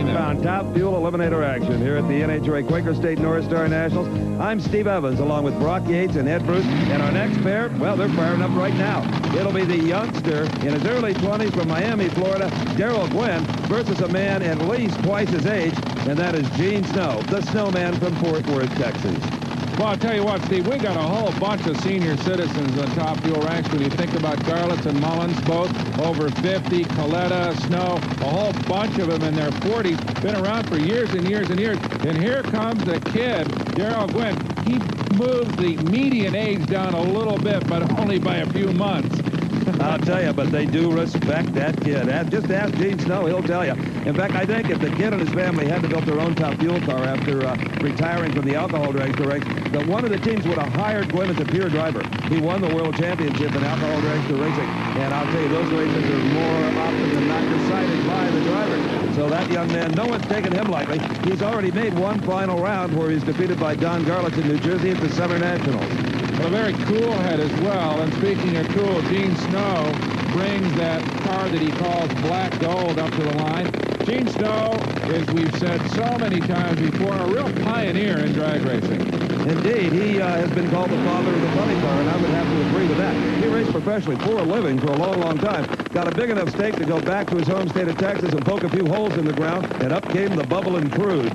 On Top Fuel Eliminator action here at the NHRA Quaker State Northstar Nationals. I'm Steve Evans along with Brock Yates and Ed Bruce. And our next pair, well, they're firing up right now. It'll be the youngster in his early 20s from Miami, Florida, Darrell Gwynn, versus a man at least twice his age, and that is Gene Snow, the snowman from Fort Worth, Texas. Well, I'll tell you what, Steve, we got a whole bunch of senior citizens on Top Fuel ranks. When you think about Garlitz and Mullins, both over 50, Coletta, Snow, a whole bunch of them in their 40s, been around for years and years and years. And here comes the kid, Darrell Gwynn. He moved the median age down a little bit, but only by a few months. I'll tell you, but they do respect that kid. Just ask Gene Snow, he'll tell you. In fact, I think if the kid and his family hadn't built their own Top Fuel car after retiring from the alcohol dragster race, that one of the teams would have hired Gwynn as a pure driver. He won the world championship in alcohol dragster racing, and I'll tell you, those races are more often than not decided by the driver. So that young man, no one's taken him lightly. He's already made one final round where he's defeated by Don Garlitz in New Jersey at the Summer Nationals. Well, a very cool head as well. And speaking of cool, Gene Snow brings that car that he calls Black Gold up to the line. Gene Snow, as we've said so many times before, a real pioneer in drag racing. Indeed, he has been called the father of the funny car, and I would have to agree with that. He raced professionally for a living for a long, long time. Got a big enough stake to go back to his home state of Texas and poke a few holes in the ground, and up came the Bubbling Crude.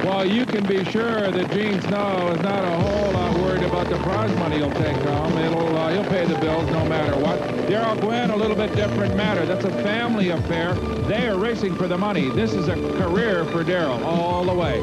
Well, you can be sure that Gene Snow is not a whole lot worried about the prize money he'll take home. He'll pay the bills no matter what. Darrell Gwynn, a little bit different matter. That's a family affair. They are racing for the money. This is a career for Darrell all the way.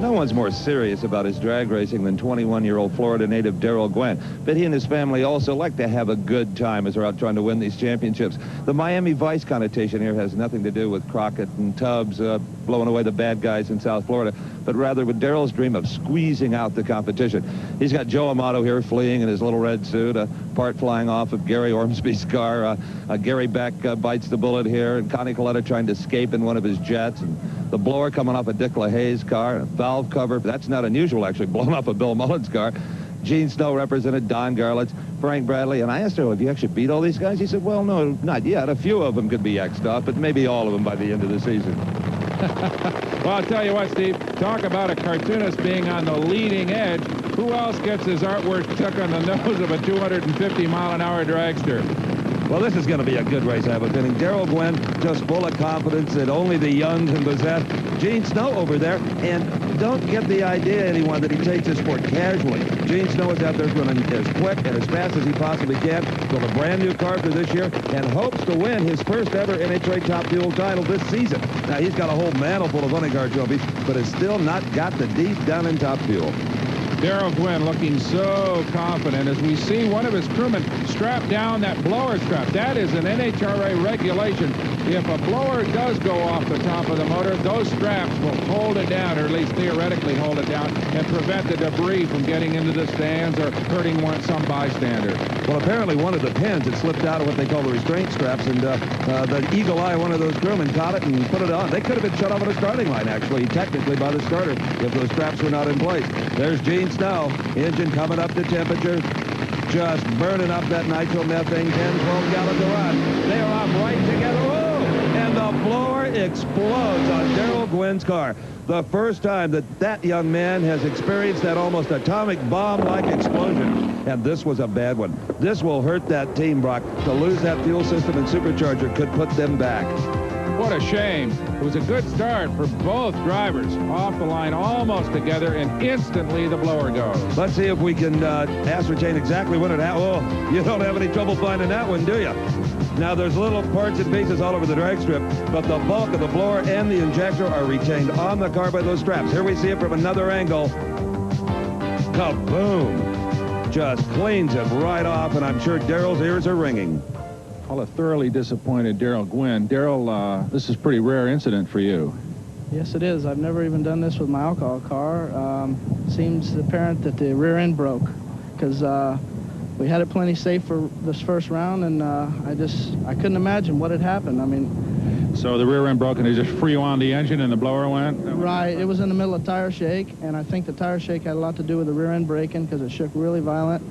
No one's more serious about his drag racing than 21-year-old Florida native Darrell Gwynn. But he and his family also like to have a good time as they're out trying to win these championships. The Miami Vice connotation here has nothing to do with Crockett and Tubbs blowing away the bad guys in South Florida, but rather with Darrell's dream of squeezing out the competition. He's got Joe Amato here fleeing in his little red suit, a part flying off of Gary Ormsby's car. Gary Beck bites the bullet here, and Connie Coletta trying to escape in one of his jets. And the blower coming off of Dick LaHaye's car, a valve cover. That's not unusual, actually, blown off of Bill Mullins' car. Gene Snow represented Don Garlitz, Frank Bradley, and I asked her, have you actually beat all these guys? He said, well, no, not yet. A few of them could be X'd off, but maybe all of them by the end of the season. Well, I'll tell you what, Steve, talk about a cartoonist being on the leading edge. Who else gets his artwork stuck on the nose of a 250-mile-an-hour dragster? Well, this is going to be a good race, I have a feeling. Darrell Gwynn just full of confidence that only the young can possess. Gene Snow over there, and don't get the idea, anyone, that he takes this sport casually. Gene Snow is out there running as quick and as fast as he possibly can, built a brand new car for this year, and hopes to win his first ever NHRA Top Fuel title this season. Now, he's got a whole mantle full of funny car trophies, but has still not got the deep down in Top Fuel. Darrell Gwynn looking so confident as we see one of his crewmen strap down that blower strap. That is an NHRA regulation. If a blower does go off the top of the motor, those straps will hold it down, or at least theoretically hold it down, and prevent the debris from getting into the stands or hurting some bystander. Well, apparently one of the pins had slipped out of what they call the restraint straps, and the eagle eye, one of those crewmen, caught it and put it on. They could have been shut off at a starting line, actually, technically by the starter, if those straps were not in place. There's Gene Snow, engine coming up to temperature, just burning up that nitromethane, 10-12 gallons a run. They are off right together. Oh! And the blower explodes on Darrell Gwynn's car. The first time that young man has experienced that almost atomic bomb-like explosion. And this was a bad one. This will hurt that team, Brock. To lose that fuel system and supercharger could put them back. What a shame. It was a good start for both drivers. Off the line almost together, and instantly the blower goes. Let's see if we can ascertain exactly when it happened. Oh, you don't have any trouble finding that one, do you? Now, there's little parts and pieces all over the drag strip, but the bulk of the blower and the injector are retained on the car by those straps. Here we see it from another angle. Kaboom! Just cleans it right off, and I'm sure Darrell's ears are ringing. Well, a thoroughly disappointed Darrell Gwynn. Darrell, this is a pretty rare incident for you. Yes, it is. I've never even done this with my alcohol car. Seems apparent that the rear end broke, because we had it plenty safe for this first round, and I couldn't imagine what had happened. I mean, so the rear end broke and it just freed on the engine and the blower went? Right. It was in the middle of tire shake, and I think the tire shake had a lot to do with the rear end braking, because it shook really violent.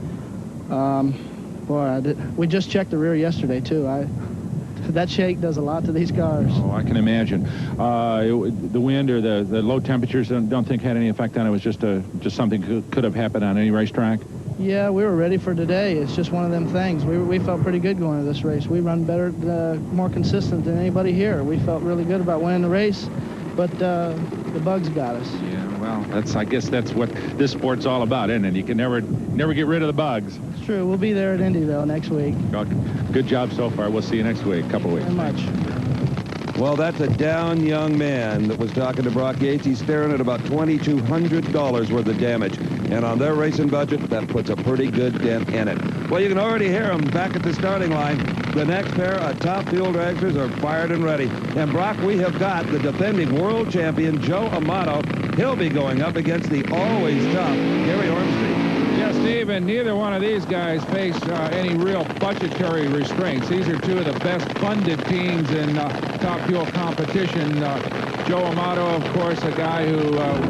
Boy, we just checked the rear yesterday too. that shake does a lot to these cars. Oh, I can imagine. The wind or the low temperatures don't think had any effect on it. It was just something could have happened on any racetrack. Yeah, we were ready for today. It's just one of them things. We felt pretty good going to this race. We run better, more consistent than anybody here. We felt really good about winning the race, but the bugs got us. Yeah, well, I guess that's what this sport's all about, isn't it? You can never get rid of the bugs. It's true. We'll be there at Indy, though, next week. Good job so far. We'll see you next week, couple weeks. Very much. Well, that's a down young man that was talking to Brock Yates. He's staring at about $2,200 worth of damage. And on their racing budget, that puts a pretty good dent in it. Well, you can already hear them back at the starting line. The next pair of top fuel dragsters are fired and ready. And, Brock, we have got the defending world champion, Joe Amato. He'll be going up against the always tough Gary Ormsby. Yes, Steve, and neither one of these guys face any real budgetary restraints. These are two of the best funded teams in top fuel competition. Joe Amato, of course, a guy who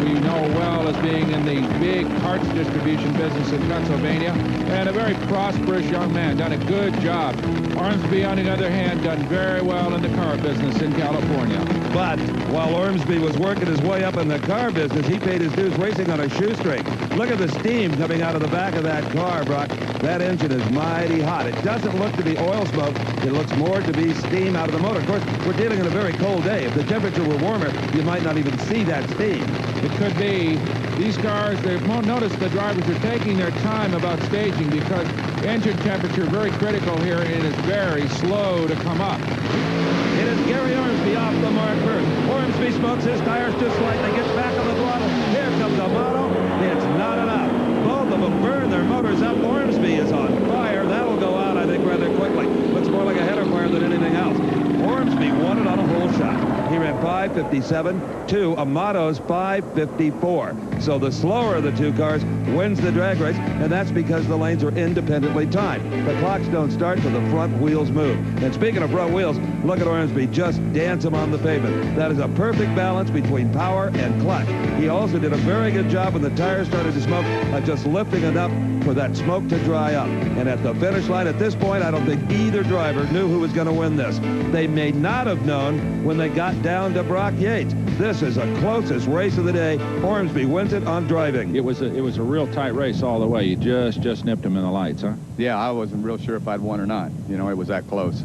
we know well as being in the big parts distribution business in Pennsylvania, and a very prosperous young man, done a good job. Ormsby, on the other hand, done very well in the car business in California. But while Ormsby was working his way up in the car business, he paid his dues racing on a shoestring. Look at the steam coming out of the back of that car, Brock. That engine is mighty hot. It doesn't look to be oil smoke. It looks more to be steam out of the motor. Of course, we're dealing in a very cold day. If the temperature were warmer, you might not even see that steam. It could be. These cars, they've noticed the drivers are taking their time about staging because engine temperature very critical here, and it is very slow to come up. It is Gary Ormsby off the mark first. Ormsby smokes his tires just slightly, gets back on the throttle. Here comes Amato. It's not enough. Both of them burn their motors up. Ormsby is on fire. That'll go out, I think, rather quickly. Looks more like a header fire than anything else. Ormsby won it on a whole shot. He ran 5:57 to Amato's 5:54. So the slower of the two cars wins the drag race, and that's because the lanes are independently timed. The clocks don't start till the front wheels move. And speaking of front wheels, look at Ormsby just dance them on the pavement. That is a perfect balance between power and clutch. He also did a very good job when the tires started to smoke, just lifting enough for that smoke to dry up. And at the finish line, at this point, I don't think either driver knew who was going to win this. They may not have known when they got down to Brock Yates. This is the closest race of the day. Ormsby wins it on driving. It was a real tight race all the way. You just nipped him in the lights, huh? Yeah, I wasn't real sure if I'd won or not. You know, it was that close.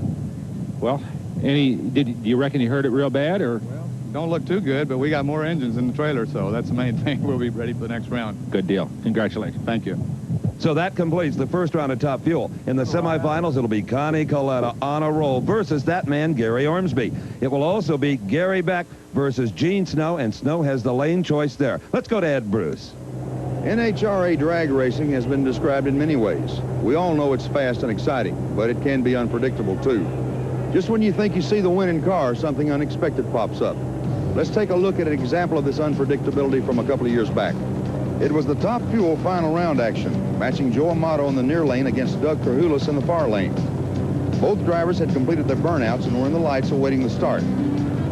Well, do you reckon you heard it real bad, or? Well, don't look too good, but we got more engines in the trailer, so that's the main thing. We'll be ready for the next round. Good deal. Congratulations. Thank you. So that completes the first round of Top Fuel. In the semifinals, it'll be Connie Coletta on a roll versus that man, Gary Ormsby. It will also be Gary Beck versus Gene Snow, and Snow has the lane choice there. Let's go to Ed Bruce. NHRA drag racing has been described in many ways. We all know it's fast and exciting, but it can be unpredictable too. Just when you think you see the winning car, something unexpected pops up. Let's take a look at an example of this unpredictability from a couple of years back. It was the Top Fuel final round action, matching Joe Amato in the near lane against Doug Krahulis in the far lane. Both drivers had completed their burnouts and were in the lights awaiting the start.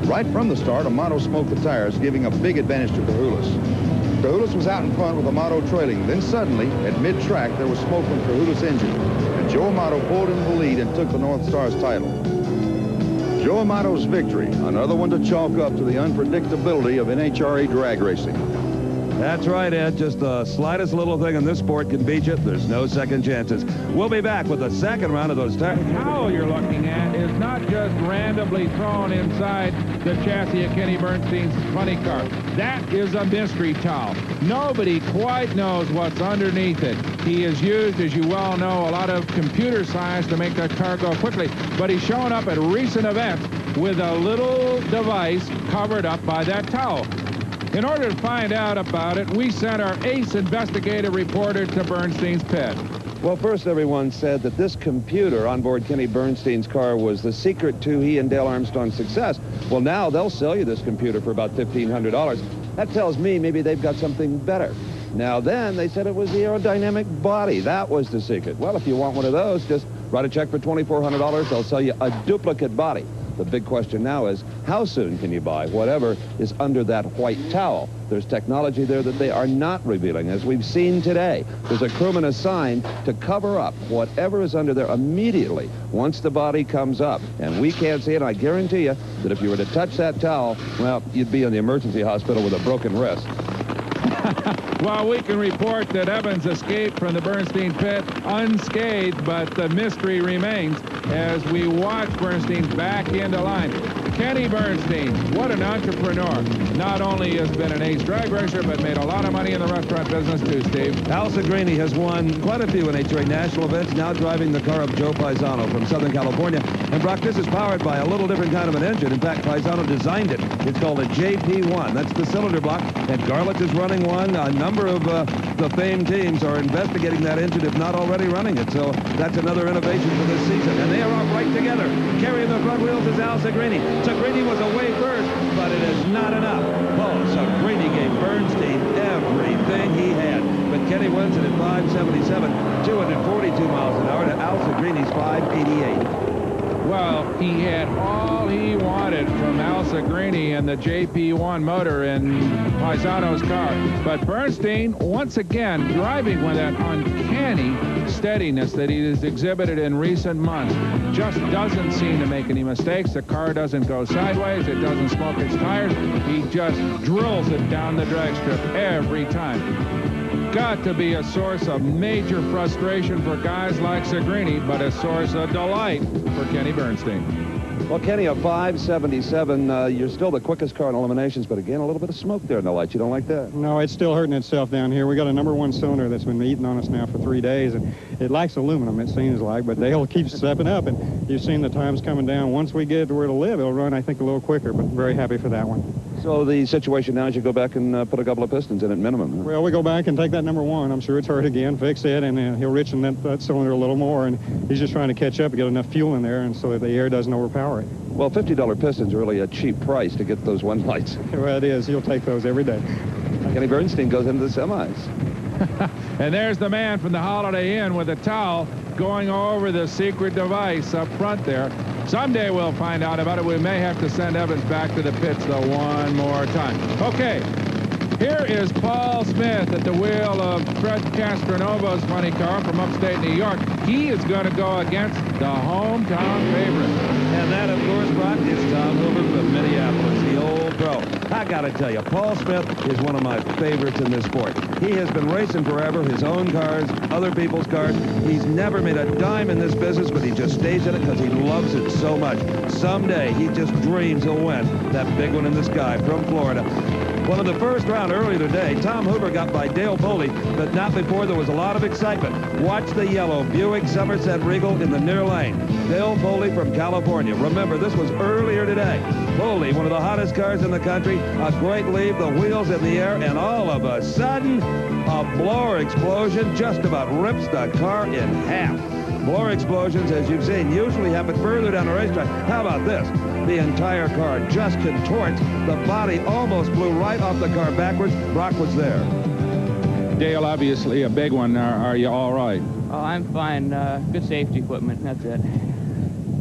Right from the start, Amato smoked the tires, giving a big advantage to Krahulis. Krahulis was out in front with Amato trailing. Then suddenly, at mid-track, there was smoke from Krahulis' engine, and Joe Amato pulled into the lead and took the Northstar's title. Joe Amato's victory, another one to chalk up to the unpredictability of NHRA drag racing. That's right, Ed. Just the slightest little thing in this sport can beat you. There's no second chances. We'll be back with the second round of those tires. The towel you're looking at is not just randomly thrown inside the chassis of Kenny Bernstein's funny car. That is a mystery towel. Nobody quite knows what's underneath it. He has used, as you well know, a lot of computer science to make that car go quickly, but he's shown up at recent events with a little device covered up by that towel. In order to find out about it, we sent our ace investigative reporter to Bernstein's pit. Well, first everyone said that this computer on board Kenny Bernstein's car was the secret to he and Dale Armstrong's success. Well, now they'll sell you this computer for about $1,500. That tells me maybe they've got something better. Now then, they said it was the aerodynamic body. That was the secret. Well, if you want one of those, just write a check for $2,400. They'll sell you a duplicate body. The big question now is, how soon can you buy whatever is under that white towel? There's technology there that they are not revealing, as we've seen today. There's a crewman assigned to cover up whatever is under there immediately once the body comes up. And we can't see it. I guarantee you that if you were to touch that towel, well, you'd be in the emergency hospital with a broken wrist. Well, we can report that Evans escaped from the Bernstein pit unscathed, but the mystery remains as we watch Bernstein back into line. Kenny Bernstein, what an entrepreneur. Not only has been an ace drag racer, but made a lot of money in the restaurant business too, Steve. Al Segrini has won quite a few NHRA national events, now driving the car of Joe Paisano from Southern California. And Brock, this is powered by a little different kind of an engine. In fact, Paisano designed it. It's called a JP1. That's the cylinder block. And Garlits is running one. A number of the famed teams are investigating that engine, if not already running it. So that's another innovation for this season. And they are off right together. Carrying the front wheels is Al Segrini. Segrini was away first, but it is not enough. Oh, Segrini gave Bernstein everything he had. But Kenny wins it at 577, 242 miles an hour to Al Segrini's 588. Well, he had all he wanted from Al Segrini and the JP1 motor in Paisano's car. But Bernstein, once again, driving with that uncanny steadiness that he has exhibited in recent months, just doesn't seem to make any mistakes. The car doesn't go sideways. It doesn't smoke its tires. He just drills it down the drag strip every time. Got to be a source of major frustration for guys like Segrini, but a source of delight for Kenny Bernstein. Well, Kenny, a 577, you're still the quickest car in eliminations, but again, a little bit of smoke there in the lights. You don't like that? No, it's still hurting itself down here. We got a #1 cylinder that's been eating on us now for 3 days, and it likes aluminum, it seems like, but they'll keep stepping up, and you've seen the times coming down. Once we get to where it'll live, it'll run, I think, a little quicker, but very happy for that one. So the situation now is you go back and put a couple of pistons in at minimum. Huh? Well, we go back and take that #1. I'm sure it's hurt again, fix it, and he'll richen that cylinder a little more, and he's just trying to catch up and get enough fuel in there and so that the air doesn't overpower it. Well, $50 pistons are really a cheap price to get those one lights. Well, it is. You'll take those every day. Kenny Bernstein goes into the semis. And there's the man from the Holiday Inn with a towel going over the secret device up front there. Someday we'll find out about it. We may have to send Evans back to the pits, though, one more time. Okay, here is Paul Smith at the wheel of Fred Castronovo's funny car from upstate New York. He is going to go against the hometown favorite. And that, of course, Brock, is Tom Hoover from Minneapolis, the old pro. I got to tell you, Paul Smith is one of my favorites in this sport. He has been racing forever, his own cars, other people's cars. He's never made a dime in this business, but he just stays in it because he loves it so much. Someday, he just dreams he'll win that big one in the sky from Florida. Well, in the first round earlier today, Tom Hoover got by Dale Foley, but not before there was a lot of excitement. Watch the yellow Buick Somerset Regal in the near lane. Dale Foley from California. Remember, this was earlier today. Foley, one of the hottest cars in the country, a great lead, the wheels in the air, and all of a sudden, a blower explosion just about rips the car in half. Blower explosions, as you've seen, usually happen further down the racetrack. How about this? The entire car just contorts. The body almost blew right off the car backwards. Brock was there. Dale, obviously a big one. Are you all right? Oh, I'm fine. Good safety equipment. That's it.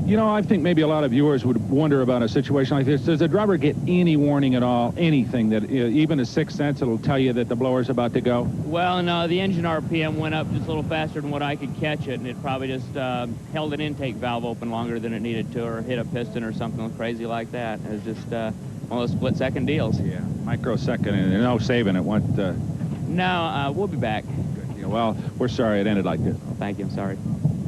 You know, I think maybe a lot of viewers would wonder about a situation like this. Does the driver get any warning at all? Anything that, even a sixth sense, it'll tell you that the blower's about to go? Well, no, the engine RPM went up just a little faster than what I could catch it, and it probably just held an intake valve open longer than it needed to, or hit a piston or something crazy like that. It was just one of those split-second deals. Yeah, microsecond, and no saving it. No, we'll be back. Good. Yeah, well, we're sorry it ended like this. Well, thank you. I'm sorry.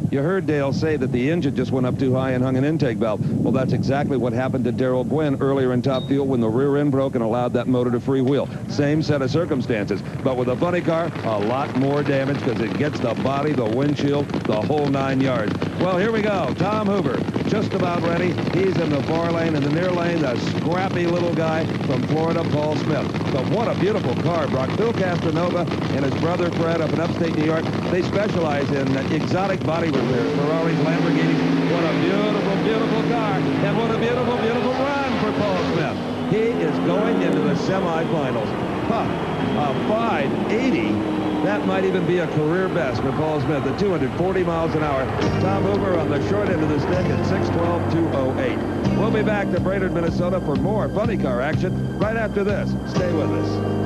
You heard Dale say that the engine just went up too high and hung an intake valve. Well, that's exactly what happened to Darrell Gwynn earlier in Top Fuel when the rear end broke and allowed that motor to freewheel. Same set of circumstances, but with a funny car, a lot more damage because it gets the body, the windshield, the whole 9 yards. Well, here we go. Tom Hoover, just about ready. He's in the far lane. In the near lane, the scrappy little guy from Florida, Paul Smith. But what a beautiful car, Brock. Phil Castronova and his brother Fred up in upstate New York, they specialize in exotic body repairs, Ferraris, Lamborghinis. What a beautiful, beautiful car. And what a beautiful, beautiful run for Paul Smith. He is going into the semifinals. A 580. That might even be a career best for Paul Smith at 240 miles an hour. Tom Hoover on the short end of the stick at 6:12.208. We'll be back to Brainerd, Minnesota for more funny car action right after this. Stay with us.